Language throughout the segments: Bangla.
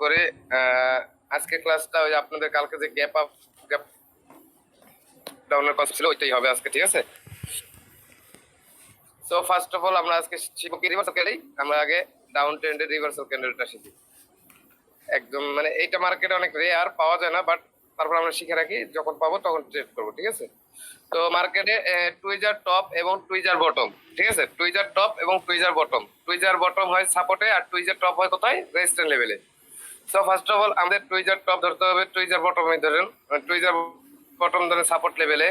করি। আজকে ক্লাসটা ওই আপনাদের কালকে যে গ্যাপ আপ গ্যাপ ডাউনের কথা ছিল ওইটাই হবে আজকে, ঠিক আছে? সো ফার্স্ট অফ অল আমরা আজকে শিখব কি রিভার্সাল ক্যান্ডেল। আমরা আগে ডাউন ট্রেন্ডের রিভার্সাল ক্যান্ডেলটা শিখি। একদম মানে এইটা মার্কেটে অনেক রেয়ার, পাওয়া যায় না, বাট তারপর আমরা শিখে রাখি, যখন পাবো তখন ট্রেড করবো, ঠিক আছে? তো মার্কেটে টুইজার টপ এবং টুইজার বটম, ঠিক আছে? টুইজার টপ এবং টুইজার বটম, টুইজার বটম হয় সাপোর্টে আর টুইজার টপ হয় কোথায়? রেজিস্ট্যান্স লেভেলে। সো ফার্স্ট অফ অল আমাদের টুইজার টপ ধরতে হবে, টুইজার বটমে ধরেন, টুইজার বটম ধরেন সাপোর্ট লেভেলে।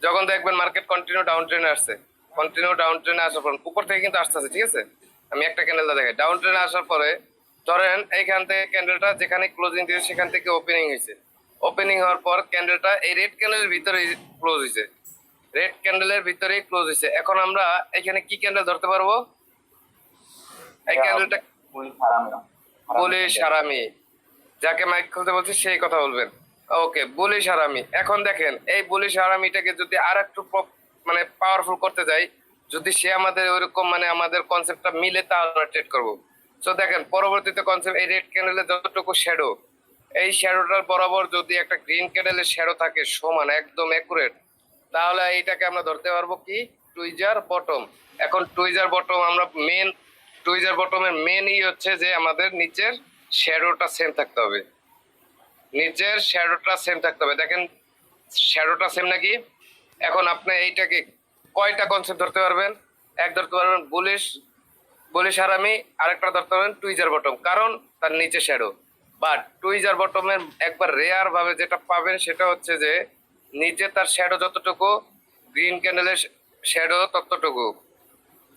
যখন দেখবেন মার্কেট কন্টিনিউ ডাউন ট্রেনে আসছে, কন্টিনিউ ডাউন ট্রেনে আসার পর উপর থেকে কিন্তু আসতেছে, ঠিক আছে? আমি একটা ক্যান্ডেলটা দেখাই। ডাউন ট্রেনে আসার পরে ধরেন এইখান থেকে ক্যান্ডেলটা যেখানে ক্লোজিং দিয়েছে সেখান থেকে ওপেনিং হয়েছে। ওপেনিং হওয়ার পর ক্যান্ডেলটা এই রেড ক্যান্ডেলের ভিতরে ক্লোজ হয়েছে, রেড ক্যান্ডেলের ভিতরেই ক্লোজ হয়েছে। এখন আমরা এখানে কি ক্যান্ডেল ধরতে পারবো? এই ক্যান্ডেলটা বুলিশ হারামি, যাকে মাইক খুলতে বলছি সেই কথা বলবেন। ওকে, বুলিশ হারামি। এখন দেখেন এই বুলিশ হারামিটাকে যদি আর একটু মানে পাওয়ারফুল করতে যাই, যদি সে আমাদের ওইরকম মানে আমাদের কনসেপ্টটা মিলে তাহলে আমরা ট্রেড করবো। তো দেখেন পরবর্তীতে কনসেপ্ট এই রেড ক্যান্ডেলের যতটুকু শ্যাডো, এই শ্যাডোটার বরাবর যদি একটা গ্রিন ক্যান্ডেলের শ্যাডো থাকে সমান একদম অ্যাকুরেট, তাহলে এইটাকে আমরা ধরতে পারবো কি? Tweezer bottom. এখন টুইজার বটম আমরা মেন, টুইজার বটমের মেনই হচ্ছে যে আমাদের নিচের শ্যাডোটা সেম থাকতে হবে, নিচের শ্যাডোটা সেম থাকতে হবে। দেখেন শ্যাডোটা সেম নাকি? এখন আপনি এইটাকে কয়টা কনসেপ্ট ধরতে পারবেন? এক ধরতে পারবেন বুলিশ, বুলিশ হারামি, আরেকটা ধরতে পারবেন টুইজার বটম, কারণ তার নিচে শ্যাডো। বাট টুইজার বটমের একবার রেয়ার ভাবে যেটা পাবেন সেটা হচ্ছে যে নিচে তার শ্যাডো যতটুকু, গ্রিন ক্যান্ডেলের শ্যাডো ততটুকু,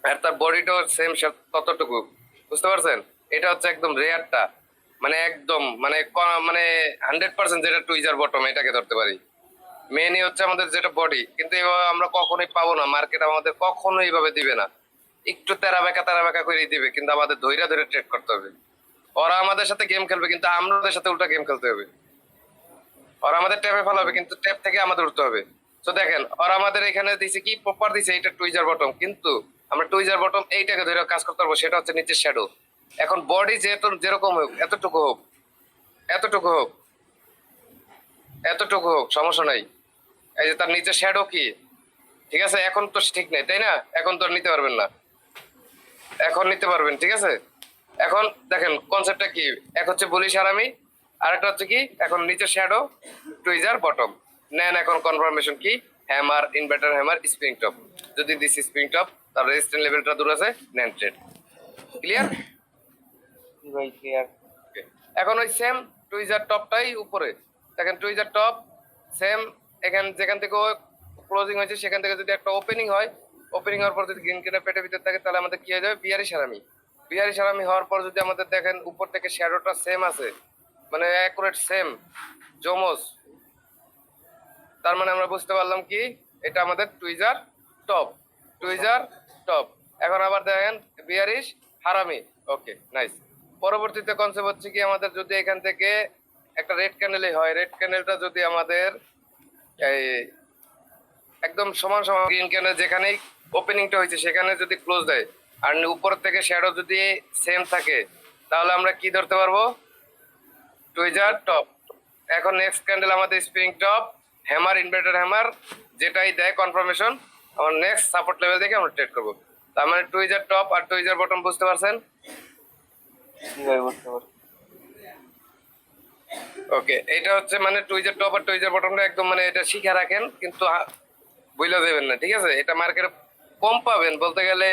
আর তার বডিটাও সেম ততটুকু। বুঝতে পারছেন? এটা হচ্ছে একদম রেয়ারটা, মানে একদম মানে মানে 100% যেটা টুইজার বটম এটাকে ধরতে পারি। মেনই হচ্ছে আমাদের যেটা বডি, কিন্তু এভাবে আমরা কখনোই পাবো না, মার্কেট আমাদের কখনোই এইভাবে দিবে না। একটু তেরা বেকা করে দিবে, কিন্তু আমাদের ধৈর্য ধরে ট্রেড করতে হবে। ওরা আমাদের সাথে গেম খেলবে কিন্তু আমরা ওদের সাথে উল্টা গেম খেলতে হবে। ওরা আমাদের ট্যাপে ফেলাবে কিন্তু ট্যাপ থেকে আমাদের উঠতে হবে। তো দেখেন ওরা আমাদের এখানে দিছে কি প্রপার দিছে, এটা টুইজার বটম, কিন্তু আমরা টুইজার বটম এইটাকে ধরে কাজ করতে পারবো, সেটা হচ্ছে নিচের শ্যাডো। এখন বডি যেহেতু যেরকম হোক, এতটুকু হোক, এতটুকু হোক, এতটুকু হোক, সমস্যা নাই। এই যে তার নিচে শ্যাডো কি, ঠিক আছে? এখন তো ঠিক নেই, তাই না? এখন তো নিতে পারবেন না, এখন নিতে পারবেন, ঠিক আছে? এখন দেখেন কনসেপ্টটা কি, এক হচ্ছে বুলিশ হারামি, আর একটা হচ্ছে কি এখন নিচে শ্যাডো, টুইজার বটম। নেন এখন কনফার্মেশন কি? Hammer, inverter hammer, spring top. যদি দিস স্প্রিং টপ, তার রেজিস্ট্যান্স লেভেলটা দূর আছে, নেন ট্রেড। ক্লিয়ার? ভাই ক্লিয়ার। এখন ওই সেম টুইজার টপটাই উপরে, দেখেন টুইজার টপ সেম, এখান যেখান থেকে ক্লোজিং হয়েছে সেখান থেকে যদি একটা ওপেনিং হয়, ওপেনিং হওয়ার পর যদি গ্রিন ক্যান্ডেল পেটের ভিতরে থাকে, তাহলে আমাদের কি হয়ে যাবে? বিয়ারি সারামি। বিয়ারি সারামি হওয়ার পর যদি আমাদের দেখেন উপর থেকে শ্যাডোটা সেম আছে, মানে অ্যাকুরেট সেম জোমোস, তার মানে আমরা বুঝতে পারলাম কি এটা আমাদের টুইজার টপ, টুইজার টপ। এখন আবার দেখেন বিয়ারিশ হারামি। ওকে, নাইস। পরবর্তীতে কনসেপ্ট হচ্ছে কি আমাদের যদি এখান থেকে একটা রেড ক্যান্ডেলই হয়, রেড ক্যান্ডেলটা যদি আমাদের এই একদম সমান সমান গ্রিন ক্যান্ডেল যেখানেই ওপেনিংটা হয়েছে সেখানে যদি ক্লোজ দেয়, আর উপর থেকে শ্যাডো যদি সেম থাকে, তাহলে আমরা কি ধরতে পারবো? Tweezer top. এখন নেক্সট ক্যান্ডেল আমাদের spring top, hammer, inverter hammer, যেটাই দেয় কনফার্মেশন, আমার নেক্সট সাপোর্ট লেভেল দেখে আমরা ট্রেড করবো। তার মানে টুইজার টপ আর টুইজার বটম বুঝতে পারছেন? বুঝতে পারছি। ওকে, এটা হচ্ছে মানে টুইজার টপ আর টুইজার বটমটা একদম মানে এটা শিখে রাখেন, কিন্তু বুঝলে দেবেন না, ঠিক আছে? এটা মার্কেটে কম পাবেন, বলতে গেলে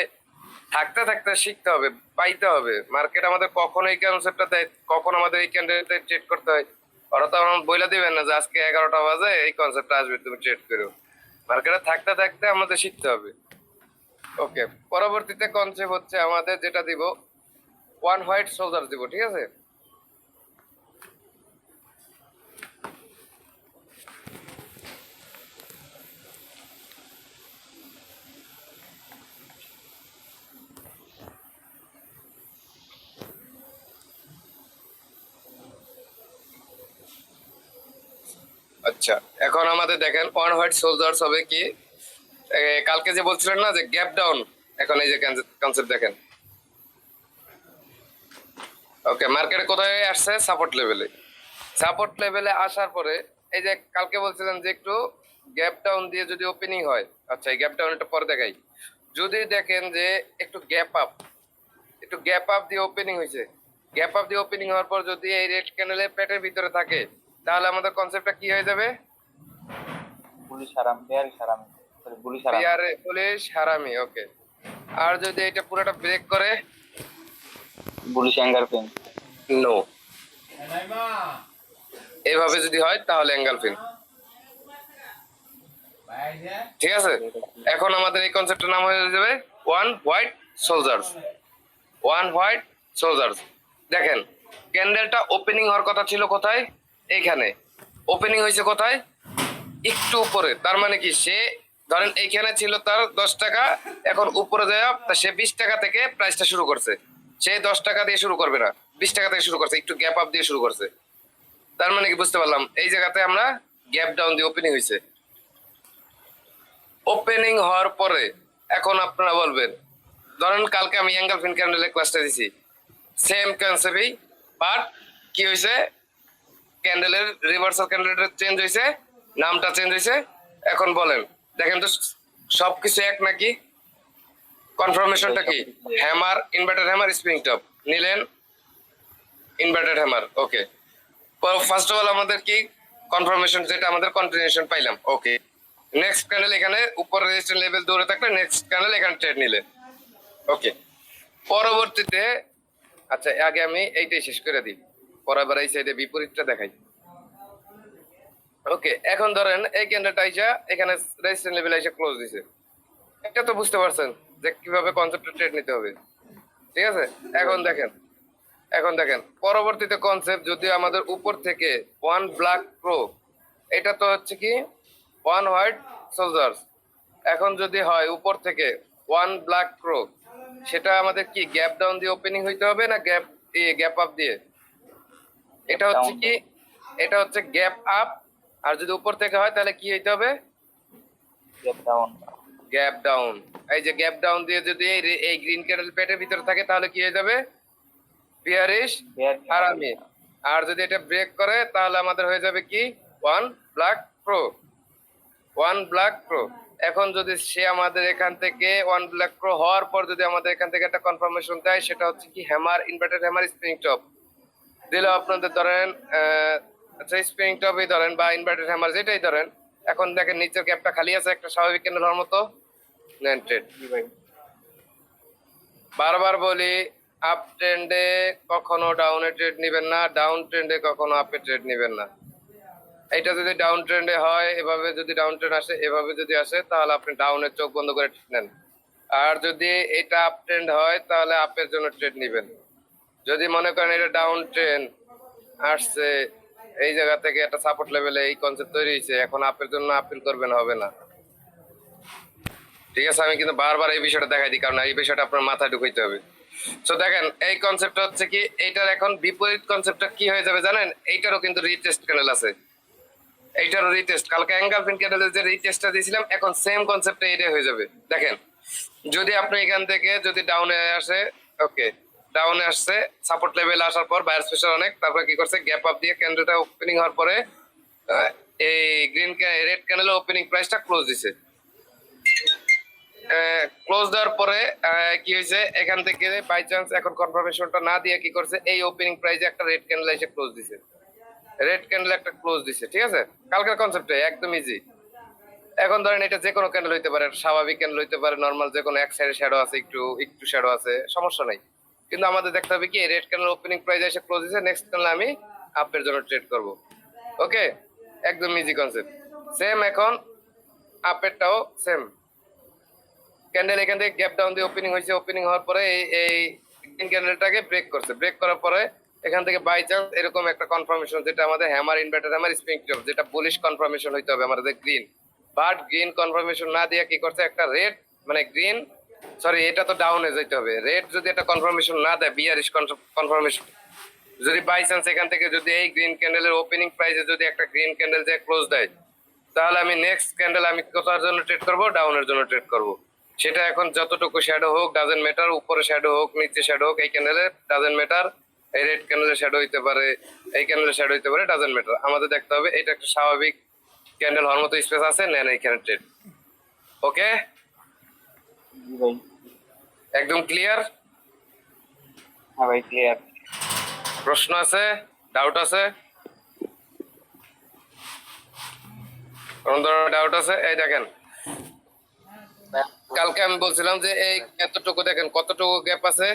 থাকতে থাকতে শিখতে হবে, পাইতে হবে। মার্কেট আমাদের কখন এই কনসেপ্টটা দেয়, কখন আমাদের এই ক্যান্ডিডেটে ট্রেড করতে হয়, ওরা তো আমার বলে দিবেন না যে আজকে 11টা বাজে এই কনসেপ্টটা আসবে, তুমি ট্রেড করো। মার্কেটে থাকতে থাকতে আমাদের শিখতে হবে। ওকে, পরবর্তীতে কনসেপ্ট হচ্ছে আমাদের যেটা দিব, ওয়ান হোয়াইট সোলজার দিব, ঠিক আছে? আচ্ছা, এখন আমাদের দেখেন ওয়ান হোয়াইট সোলজার্স হবে কি, কালকে যে বলছিলেন না যে গ্যাপ ডাউন, এখন এই যে কনসেপ্ট দেখেন। ওকে, মার্কেটে কোথায় আসছে? সাপোর্ট লেভেলে। সাপোর্ট লেভেলে আসার পরে এই যে কালকে বলছিলাম যে একটু গ্যাপ ডাউন দিয়ে যদি ওপেনিং হয়, আচ্ছা এই গ্যাপ ডাউনটা পরে দেখাই। যদি দেখেন যে একটু গ্যাপ আপ দিয়ে ওপেনিং হয়েছে, গ্যাপ আপ দিয়ে ওপেনিং হওয়ার পর যদি এই রেড ক্যান্ডেলের পেটের ভিতরে থাকে, তাহলে আমাদের কনসেপ্টটা কি হয়ে যাবে? বুলিশ হারাম, বেয়ারিশ হারাম, সরি বুলিশ হারাম। পুলিশ হারামি। ওকে, আর যদি এটা পুরোটা ব্রেক করে? Bullish engulfing. নো। এভাবে যদি হয় তাহলে অ্যাঙ্গেল ফিন। ঠিক আছে, এখন আমাদের এই কনসেপ্টের নাম হয়ে যাবে one white soldiers. One white soldiers. দেখেন ক্যান্ডেলটা ওপেনিং হওয়ার কথা ছিল কোথায়? এইখানে। ওপেনিং হয়েছে কোথায়? একটু উপরে। তার মানে কি, সে ধরেন এইখানে ছিল তার 10 টাকা, এখন উপরে যায় সে 20 টাকা থেকে প্রাইসটা শুরু করছে। সে 10 টাকা দিয়ে শুরু করবে না, 20 টাকা থেকে শুরু করছে, একটু গ্যাপ আপ দিয়ে শুরু করছে। তার মানে কি বুঝতে পারলাম? এই জায়গাতে আমরা গ্যাপ ডাউন দিয়ে ওপেনিং হয়েছে। ওপেনিং হওয়ার পরে এখন আপনারা বলবেন, ধরেন কালকে আমি অ্যাঙ্গেল ফিন ক্যান্ডেলের ক্লাসটা দিছি, সেম কনসেপ্টই, বাট কি হয়েছে? ক্যান্ডেলের রিভার্সাল ক্যান্ডেলটা চেঞ্জ হয়েছে, নামটা চেঞ্জ হয়েছে। এখন বলেন, দেখেন তো সবকিছু এক নাকি? কনফার্মেশনটা কি? Hammer, inverted hammer, spring top নিলেন, inverted hammer. Okay, first of all আমাদের কি কনফার্মেশন, যেটা আমাদের কন্টিনিউশন পাইলাম। ওকে, নেক্সট ক্যান্ডেল এখানে উপরে রেজিস্ট্যান্স লেভেল দৌড়ে থাকলে নেক্সট ক্যান্ডেল এখানে ট্রেড নিলে। ওকে, পরবর্তীতে আচ্ছা আগে আমি এইটাই শেষ করে দিই, পরে এই সাইডে বিপরীতটা দেখাই। ওকে, এখন ধরেন এই ক্যান্ডেলটা আইসা এখানে রেজিস্ট্যান্স লেভেল আইসা ক্লোজ দিছে। এটা তো বুঝতে পারছেন যে কিভাবে কনসেপ্টে ট্রেড নিতে হবে। ঠিক আছে, এখন দেখেন পরবর্তীতে কনসেপ্ট যদি আমাদের উপর থেকে ওয়ান ব্ল্যাক প্রো, এটা তো হচ্ছে কি ওয়ান হোয়াইট সোলজার্স। এখন যদি হয় উপর থেকে ওয়ান ব্ল্যাক প্রো, সেটা আমাদের কি গ্যাপ ডাউন দিয়ে ওপেনিং হইতে হবে না গ্যাপ আপ দিয়ে? এটা হচ্ছে কি, এটা হচ্ছে গ্যাপ আপ। আর যদি উপর থেকে হয় তাহলে কি হইতে হবে? Gap down. Gap down. এই যে গ্যাপ ডাউন দিয়ে যদি এই গ্রিন ক্যান্ডেল পেটের ভিতরে থাকে তাহলে কি হয়ে যাবে? বিয়ারিশ হারামি। আর যদি এটা ব্রেক করে তাহলে আমাদের হয়ে যাবে কি one black pro. One black pro. এখন যদি সে আমাদের এখান থেকে ওয়ান ব্ল্যাক প্রো হওয়ার পর যদি আমাদের এখান থেকে একটা কনফার্মেশন দেয়, সেটা হচ্ছে কি hammer, inverted hammer, spring top দিলে আপনাদের ধরেন আচ্ছা স্প্রিং টপই ধরেন বা ইনভার্টেড হ্যামার যেটাই ধরেন। এখন দেখেন নিচের গ্যাপটা খালি আছে একটা স্বাভাবিক ক্যান্ডেল হওয়ার মতো, নেন ট্রেড। বারবার বলি, আপ ট্রেন্ডে কখনো ডাউনে ট্রেড নেবেন না, ডাউন ট্রেন্ডে কখনো আপে ট্রেড নেবেন না। এটা যদি ডাউন ট্রেন্ডে হয়, এভাবে যদি ডাউন ট্রেন্ড আসে, এভাবে যদি আসে, তাহলে আপনি ডাউনের চোখ বন্ধ করে ট্রেড নেন। আর যদি এটা আপ ট্রেন্ড হয় তাহলে আপের জন্য ট্রেড নেবেন। যদি মনে করেন এটা ডাউন ট্রেন্ড আসছে, এই জায়গা থেকে একটা সাপোর্ট লেভেলে এই কনসেপ্ট তৈরি হয়েছে, এখন আপের জন্য আপিল করবেন, হবে না। ঠিক আছে, আমি কিন্তু বারবার এই বিষয়টা দেখাই দিই, কারণ এই বিষয়টা আপনার মাথায় ঢুকাইতে হবে। তো দেখেন এই কনসেপ্টটা হচ্ছে কি, এইটার এখন বিপরীত কনসেপ্টটা কি হয়ে যাবে জানেন? এইটারও কিন্তু রিটেস্ট ক্যান্ডেল আছে, এইটারও রিটেস্ট। কালকে অ্যাঙ্গেলফিন ক্যান্ডেলের যে রিটেস্টটা দিয়েছিলাম, এখন সেম কনসেপ্টে এইটাই হয়ে যাবে। দেখেন যদি আপনি এখান থেকে যদি ডাউনে আসে, ওকে ডাউনে আসছে, সাপোর্ট লেভেল আসার পর বায়ার প্রেসার অনেক, তারপরে কি করছে গ্যাপ আপ দিয়ে ক্যান্ডেলটা ওপেনিং হওয়ার পরে এই রেড ক্যান্ডেলের ওপেনিং প্রাইসটা ক্লোজ দিছে। ক্লোজ দেওয়ার পরে কি হয়েছে, এখান থেকে বাই চান্স এখন কনফার্মেশনটা না দিয়ে কি করছে, এই ওপেনিং প্রাইসে একটা রেড ক্যান্ডেল এসে ক্লোজ দিছে। রেড ক্যান্ডেল একটা ক্লোজ দিছে। ঠিক আছে, কালকের কনসেপ্টে একদম ইজি। এখন ধরেন এটা যে কোনো ক্যান্ডেল হইতে পারে, স্বাভাবিক ক্যান্ডেল হইতে পারে, নর্মাল যে কোনো এক সাইডে শ্যাডো আছে, একটু শ্যাডো আছে, সমস্যা নাই। কিন্তু আমাদের দেখতে হবে কি রেড ক্যান্ডেল ওপেনিং প্রাইস এসে ক্লোজ দিছে, নেক্সট ক্যান্ডেল আমি আপের জন্য ট্রেড করব। ওকে, একদম ইজি কনসেপ্ট। সেম এখন আপেরটাও সেম। ক্যান্ডেল এখান থেকে গ্যাপ ডাউন দিয়ে ওপেনিং হয়েছে, ওপেনিং হওয়ার পরে এই গ্রিন ক্যান্ডেলটাকে ব্রেক করছে, ব্রেক করার পরে এখান থেকে বাই চান্স এরকম একটা কনফার্মেশন, যেটা আমাদের hammer, inverter hammer, spring top, যেটা বুলিশ কনফার্মেশন হইতে হবে আমাদের গ্রিন। বাট গ্রিন কনফার্মেশন না দিয়ে কি করছে, একটা রেড মানে গ্রিন, সরি এটা তো ডাউনে যেতে হবে, রেড যদি একটা কনফার্মেশন না দেয়, বিয়ারিশ কনফার্মেশন, যদি বাই চান্স এখান থেকে যদি এই গ্রিন ক্যান্ডেলের ওপেনিং প্রাইসে যদি একটা গ্রিন ক্যান্ডেল যে ক্লোজ দেয়, তাহলে আমি নেক্সট ক্যান্ডেল আমি কোথার জন্য ট্রেড করব? ডাউনের জন্য ট্রেড করব। সেটা এখন যতটুকু শ্যাডো হোক ডাজেন্ট ম্যাটার, উপরে শ্যাডো হোক নিচে শ্যাডো হোক, এই ক্যান্ডেলে ডাজেন্ট ম্যাটার। এই রেড ক্যান্ডেলের শ্যাডো হইতে পারে, এই ক্যান্ডেলের শ্যাডো হইতে পারে, ডাজন্ট ম্যাটার। আমাদের দেখতে হবে এটা একটা স্বাভাবিক ক্যান্ডেল হওয়ার মতো স্পেস আছে, নেন এইখানে ট্রেড। ওকে, জি ভাই। একদম ক্লিয়ার? হ্যাঁ ভাই ক্লিয়ার। প্রশ্ন আছে, ডাউট আছে? কোন ধরনের ডাউট আছে? এই দেখেন, কালকে আমি বলছিলাম যে এই এতটুকু দেখেন কতটুকু গ্যাপ আছে,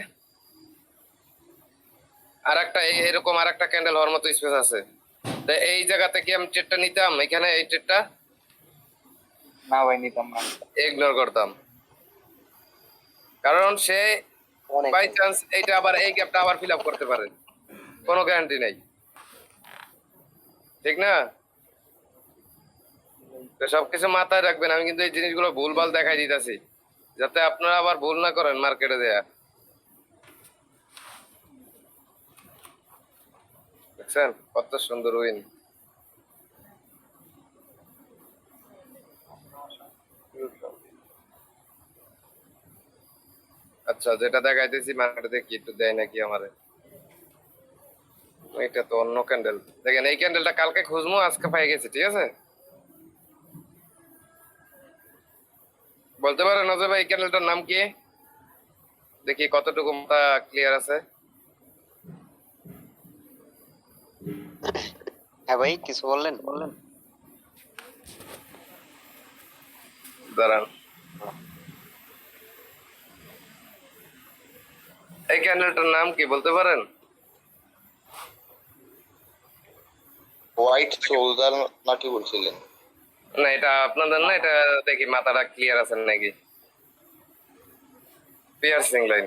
আর একটা এরকম আর একটা ক্যান্ডেল হওয়ার মতো স্পেস আছে। তো এই জায়গা থেকে আমি ট্রেডটা নিতাম, এখানে এই ট্রেডটা না ভাই নিতাম না। ইগনোর করতাম, কারণ সে বাই চান্স এইটা আবার এই গ্যাপটা আবার ফিল আপ করতে পারে, কোনো গ্যারান্টি নেই, ঠিক না? তো সবকিছু মাথায় রাখবেন। আমি কিন্তু এই জিনিসগুলো ভুলভাল দেখাই দিতেছি, যাতে আপনারা আবার ভুল না করেন মার্কেটে দেয়া। দেখছেন কত সুন্দর উইন। আচ্ছা, যেটা দেখাইতেছি মার্কেটে দেখি একটু দেয় নাকি আমারে। এটা তো অন্য ক্যান্ডেল। দেখেন এই ক্যান্ডেলটা কালকে খুঁজবো, আজকে পাই গেছি, ঠিক আছে? বলতে পারেন অজয় ভাই এই ক্যান্ডেলটার নাম কি? দেখি কতটুকু মাথা ক্লিয়ার আছে। হ্যাঁ ভাই কিছু বললেন? দাঁড়ান, এই ক্যান্ডেলটার নাম কি বলতে পারেন? হোয়াইট সোলজার নাকি বলছিলেন? না, এটা আপনাদের না, এটা দেখি মাথাটা ক্লিয়ার আছে নাকি। পিয়ার্সিং লাইন,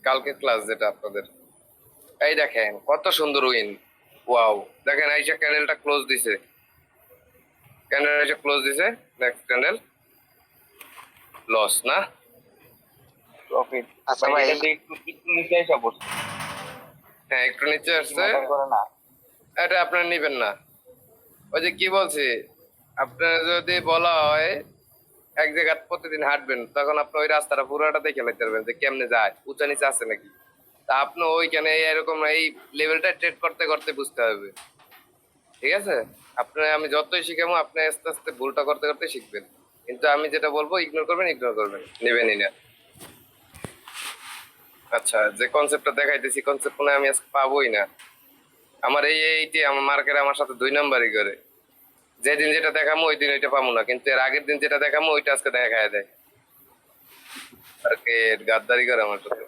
কালকে ক্লাস যেটা আপনাদের। এই দেখেন কত সুন্দর উইন, ওয়াও। দেখেন আইসা ক্যান্ডেলটা ক্লোজ দিছে, ক্যান্ডেল আইসা ক্লোজ দিছে, নেক্সট ক্যান্ডেল লস না? প্রফিট। আচ্ছা ভাই ভাই এটা একটু একটু নিচে এসে পড়ছে। হ্যাঁ, একটু নিচে আসছে, ম্যাটার করে না। এটা আপনারা নিবেন না। ওই যে কি বলছি, আপনার যদি বলা হয় এক জায়গায় প্রতিদিন হাঁটবেন, তখন আপনি ওই রাস্তাটা পুরোটা দেখে লাইতে পারবেন যে কেমনে যায়, উঁচা নিচে আছে নাকি। তা আপনি ওইখানে এরকম এই লেভেলটা ট্রেড করতে করতে বুঝতে হবে, ঠিক আছে? আপনার আমি যতই শিখাবো আপনি আস্তে আস্তে ভুলটা করতে করতে শিখবেন, কিন্তু আমি যেটা বলবো ইগনোর করবেন, নেবেনই না। আচ্ছা, যে কনসেপ্টটা দেখাইতেছি কনসেপ্ট মনে হয় আমি আজকে পাবোই না। আমার এইটি আমার মার্কেট আমার সাথে 2 নাম্বারই করে। যেদিন যেটা দেখামো ওই দিন ওইটা পাবো না, কিন্তু এর আগের দিন যেটা দেখামো ওইটা আজকে দেখায় দেয়। মার্কেট গাদ্দারি করে আমার সাথে,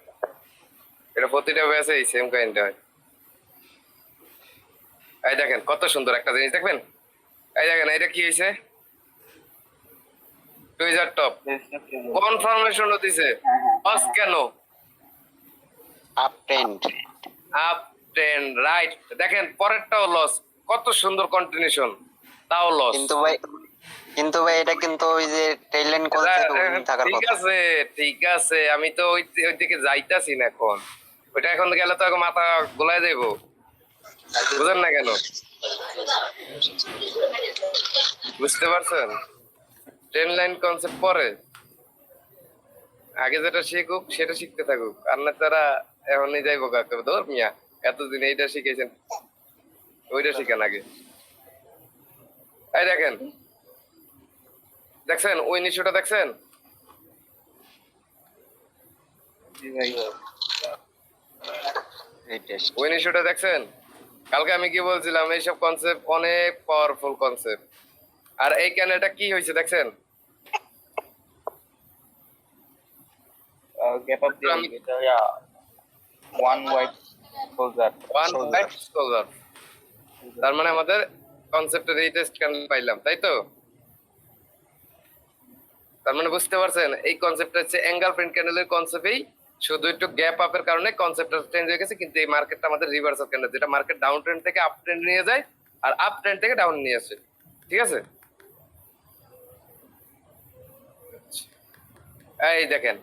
এটা প্রতিটা ব্যাচে এই সেম কাইন্ডটা হয়। এই দেখেন কত সুন্দর একটা জিনিস দেখবেন, এই দেখেন এটা কি হয়েছে, টুইজার টপ কনফার্মেশন দিছে। লস কেন? Up trend. Up trend, right. দেখেন পরেরটাও লস, কত সুন্দর কন্টিনিউশন, তাও লস। কিন্তু ভাই এটা কিন্তু ওই যে ট্রেল লাইন কনসেপ্ট থাকার ঠিক কথা। আছে, ঠিক আছে, আমি তো ওই দিকে যাইতাছি না এখন। ওইটা এখন গেলে তো এখন মাথা গোলায় যাইবো, বুঝেন না কেন? বুঝতে পারছেন? ট্রেন লাইন কনসেপ্ট পরে, আগে যেটা শিখুক সেটা শিখতে থাকুক, আর না তারা এখনই যাইবো কাকে ধর মিয়া, এতদিন এইটা শিখেছেন, ওইটা শিখেন আগে। এই দেখেন, দেখছেন ওই নিচুটা দেখছেন? জি ভাই। রিটেস্ট। ওই নিচুটা দেখছেন? কালকে আমি কি বলছিলাম, এইসব কনসেপ্ট অনেক পাওয়ারফুল কনসেপ্ট। আর এই ক্যানেলটা কি হয়েছে দেখছেন? গ্যাপ আপ দিয়ে এটা one white soldier. One white soldier, তার মানে আমাদের কনসেপ্টের এই টেস্ট ক্যান্ডেল পাইলাম, তাই তো? তার মানে বুঝতে পারছেন এই কনসেপ্টটা হচ্ছে অ্যাঙ্গেল প্রিন্ট ক্যান্ডেলের কনসেপ্টেই, শুধু একটু গ্যাপ আপের কারণে কনসেপ্টটা চেঞ্জ হয়ে গেছে, কিন্তু এই মার্কেটটা আমাদের রিভার্সাল ক্যান্ডেল, যেটা মার্কেট ডাউন ট্রেন্ড থেকে আপ ট্রেন্ড নিয়ে যায় আর আপ ট্রেন্ড থেকে ডাউন নিয়ে আসে, ঠিক আছে? এই দেখেন,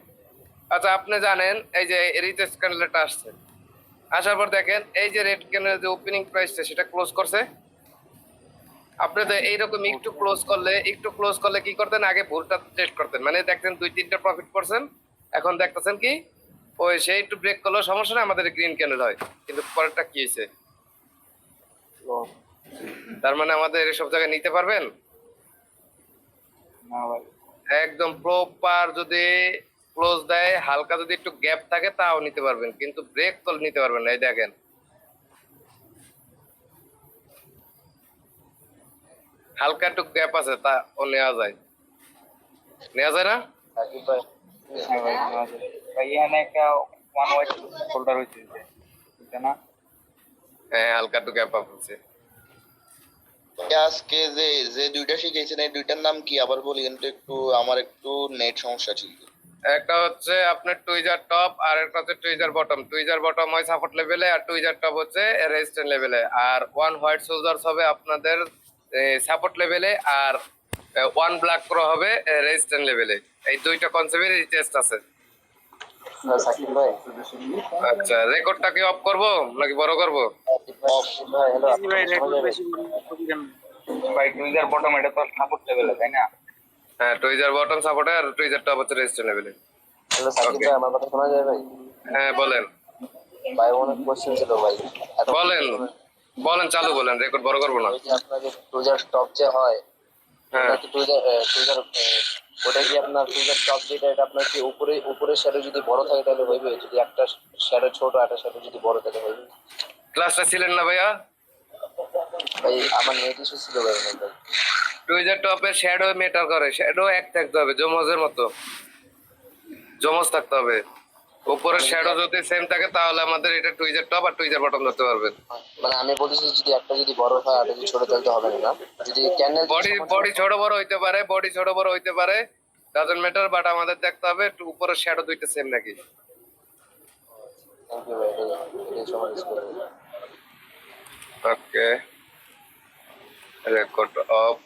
আচ্ছা আপনি জানেন এই যে রিটেস্ট ক্যান্ডেলটা আসছে, আসার পর দেখেন এই যে রেড ক্যান্ডেলের যে ওপেনিং প্রাইসটা সেটা ক্লোজ করছে। আপনি তো এইরকম একটু ক্লোজ করলে কি করতেন, আগে ভুলটা টেস্ট করতেন, মানে দেখতেন 2-3টা প্রফিট করছেন, এখন দেখতেছেন কি ওই সে একটু ব্রেক করলো সমস্যা নেই, আমাদের গ্রিন ক্যান্ডেল হয়। কিন্তু পরেরটা কি হয়েছে? তার মানে আমাদের এসব জায়গায় নিতে পারবেন না ভাই, একদম প্রপার। যদি ক্লোজ দেয়, হালকা যদি একটু গ্যাপ থাকে তাও নিতে পারবেন, কিন্তু ব্রেক তো নিতে পারবেন না। এই দেখেন হালকা একটু গ্যাপ আছে, তা ও নেওয়া যায়, নেওয়া যায় না? সাকিব ভাই। হ্যাঁ ভাই, নেওয়া যায়। ভাই এখানে একটা ওয়ান ওয়াইড হোল্ডার হয়েছে যে, এটা না? হ্যাঁ, হালকা একটু গ্যাপ আপ আছে। আজকে যে যে দুইটা শিখেছেন এই দুইটার নাম কি আবার বলিয়েন তো একটু, আমার একটু নেট সমস্যা ছিল। একটা হচ্ছে আপনার টুইজার টপ, আর একটা হচ্ছে টুইজার বটম। টুইজার বটম হয় সাপোর্ট লেভেলে, আর টুইজার টপ হচ্ছে রেজিস্ট্যান্ট লেভেলে। আর ওয়ান হোয়াইট সোলজার্স হবে আপনাদের সাপোর্ট লেভেলে, আর ওয়ান ব্ল্যাক প্রো হবে রেজিস্ট্যান্ট লেভেলে। এই দুইটা কনসেপ্টের টেস্ট আছে। সাকিব ভাই, আচ্ছা, রেকর্ডটা কি অফ করবো নাকি বড় করবো? ভাই হ্যালো, ভাই টুইজার বটম এটা তো সাপোর্ট লেভেলে, তাই না? হ্যাঁ, টুইজার বটম সাপোর্টে, আর টুইজার টপ হচ্ছে রেজিস্ট্যান্ট লেভেলে। Hello Sakib Okay. ভাই, আমার কথা শোনা যায় ভাই? হ্যাঁ বলেন, ভাই অনেক কোশ্চেন ছিল ভাই। বলেন, বলেন, চালু বলেন, রেকর্ড বড় করবো না। ওই যে আপনার যে টুইজার টপ যে হয়, হ্যাঁ, ওটা কি টুইজার টুইজার ওটা কি আপনার টুইজার টপ যেটা, এটা আপনার কি উপরে উপরের শ্যাডো যদি বড় থাকে তাহলে হইবে, যদি একটা শ্যাডো ছোট একটা শ্যাডো যদি বড় থাকে হইবে? ক্লাসটা ছিলেন না ভাইয়া? ভাই আমার নেট ইস্যু ছিল ভাই অনেক ভাই। টুইজার টপের শ্যাডো মেটার করে, শ্যাডো এক থাকতে হবে জমজের মতো, জমজ থাকতে হবে। উপরের শ্যাডো যদি সেম থাকে তাহলে আমাদের এটা টুইজার টপ আর টুইজার বটম ধরতে পারবেন। মানে আমি বলতেছি যদি একটা যদি বড় হয় আর যদি ছোট তাহলে তো হবে না, না? যদি ক্যান্ডেল বডি ছোট বড় হইতে পারে, বডি ছোট বড় হইতে পারে, ডাজন্ট ম্যাটার, বাট আমাদের দেখতে হবে উপরের শ্যাডো দুইটা সেম নাকি। থ্যাংক ইউ ভাই, এটাই সময় ইউজ করবো। ওকে, রেকর্ড অফ।